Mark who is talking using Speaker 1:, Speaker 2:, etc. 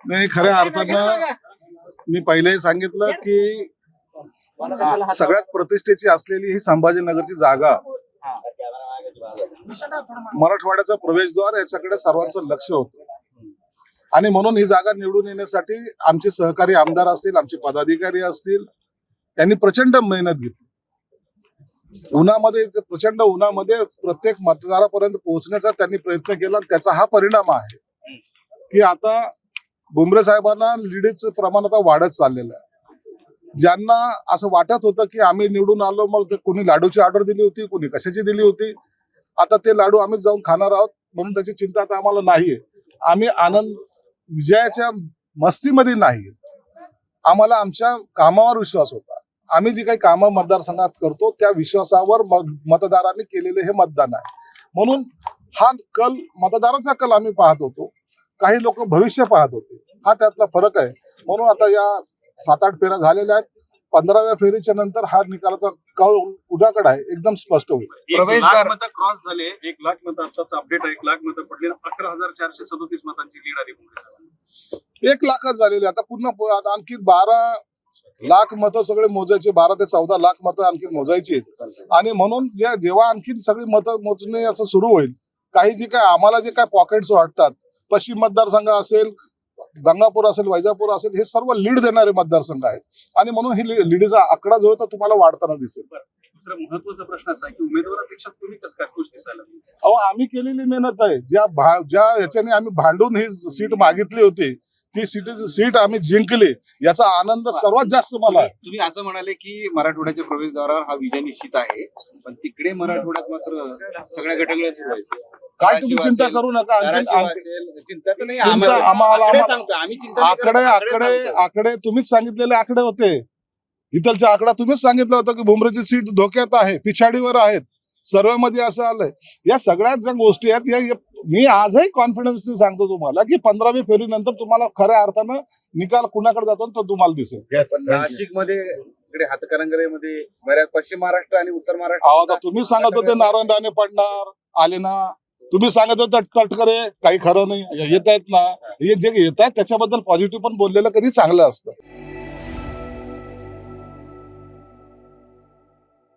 Speaker 1: नाही, खऱ्या अर्थानं मी पहिलेही सांगितलं की सगळ्यात प्रतिष्ठेची असलेली ही संभाजीनगरची जागा मराठवाड्याचा प्रवेशद्वार, याच्याकडे सर्वांचं लक्ष होतं. आणि म्हणून ही जागा निवडून येण्यासाठी आमचे सहकारी आमदार असतील, आमचे पदाधिकारी असतील, यांनी प्रचंड मेहनत घेतली. उन्हामध्ये, प्रचंड उन्हामध्ये प्रत्येक मतदारापर्यंत पोहोचण्याचा त्यांनी प्रयत्न केला. त्याचा हा परिणाम आहे की आता भुमरे साहेबांना लीडचं प्रमाण आता वाढत चाललेलं आहे. ज्यांना असं वाटत होतं की आम्ही निवडून आलो, मग ते कोणी लाडूची ऑर्डर दिली होती, कोणी कशाची दिली होती, आता ते लाडू आम्ही जाऊन खाणार आहोत म्हणून त्याची चिंता आता आम्हाला नाहीये. आम्ही आनंद विजयाच्या मस्तीमध्ये नाही, आम्हाला आमच्या कामावर विश्वास होता. आम्ही जी काही कामं मतदारसंघात करतो त्या विश्वासावर मतदारांनी केलेले हे मतदान आहे. म्हणून हा कल, मतदाराचा कल आम्ही पाहत होतो. काही लोक भविष्य पाहत होते. हा त्यातला फरक आहे. म्हणून आता या 7-8 फेऱ्या झालेल्या आहेत. 15व्या फेरीच्या नंतर हा निकालाचा कल कुणाकडे आहे एकदम स्पष्ट होईल.
Speaker 2: 1 लाख मतं क्रॉस झाले. 1 लाख मतं आताच अपडेट आहे. 1 लाख मतं पडले. 11,437 मतांची लीड आली भुमरे.
Speaker 1: 1 लाखच झालेले. आता पुन्हा आणखी 12 लाख मतं सगळे मोजायचे, 12 ते 14 लाख मतं आणखी मोजायची आहेत. आणि म्हणून जेव्हा आणखी सगळी मतं मोजणे असं सुरू होईल, काही जे काय आम्हाला जे काय पॉकेट्स वाटतात, पश्चिम मतदारसंघ असेल, गंगापूर असेल, वैजापूर असेल, हे सर्व लीड देणारे मतदारसंघ आहेत. आणि म्हणून ही लीडचा आकडा जो आहे तो तुम्हाला वाढताना दिसेल.
Speaker 2: दुसरा महत्वाचा प्रश्न असा आहे की उमेदवारापेक्षा तुम्ही कसं काय खुश दिसायला?
Speaker 1: अहो, आम्ही केलेली मेहनत आहे. ज्या याच्याने आम्ही भांडून ही सीट मागितली होती, ती सीट आम्ही जिंकली, याचा आनंद सर्वात जास्त मला आहे.
Speaker 3: तुम्ही असं म्हणाले की मराठवाड्याच्या प्रवेशद्वारावर हा विजय निश्चित आहे, पण तिकडे मराठवाड्यात मात्र सगळ्या गटगळ्या सुरू आहेत.
Speaker 1: काय तुम्ही चिंता करू नका.
Speaker 3: चिंताचं नाही,
Speaker 1: आम्ही आकडे तुम्हीच सांगितलेले आकडे होते. इथलचा आकडा तुम्हीच सांगितलं होतं की भुमरेची सीट धोक्यात आहे, पिछाडीवर आहेत. सर्वे मध्ये असं आलंय. या सगळ्याच ज्या गोष्टी आहेत, मी आजही कॉन्फिडन्सने सांगतो तुम्हाला की 15वी फेरीनंतर तुम्हाला खऱ्या अर्थानं निकाल कुणाकडे जातो तो तुम्हाला दिसेल.
Speaker 3: नाशिक मध्ये इकडे हातकणंगलेमध्ये बऱ्याच पश्चिम महाराष्ट्र आणि उत्तर महाराष्ट्र.
Speaker 1: तुम्ही सांगत होते नारायण राणे पडणार, आले ना. तुम्ही सांगत होते तटकरे, काही खरं नाही. येत आहेत ना, हे जे येत आहेत त्याच्याबद्दल पॉझिटिव्ह पण बोललेलं कधी चांगलं असतं.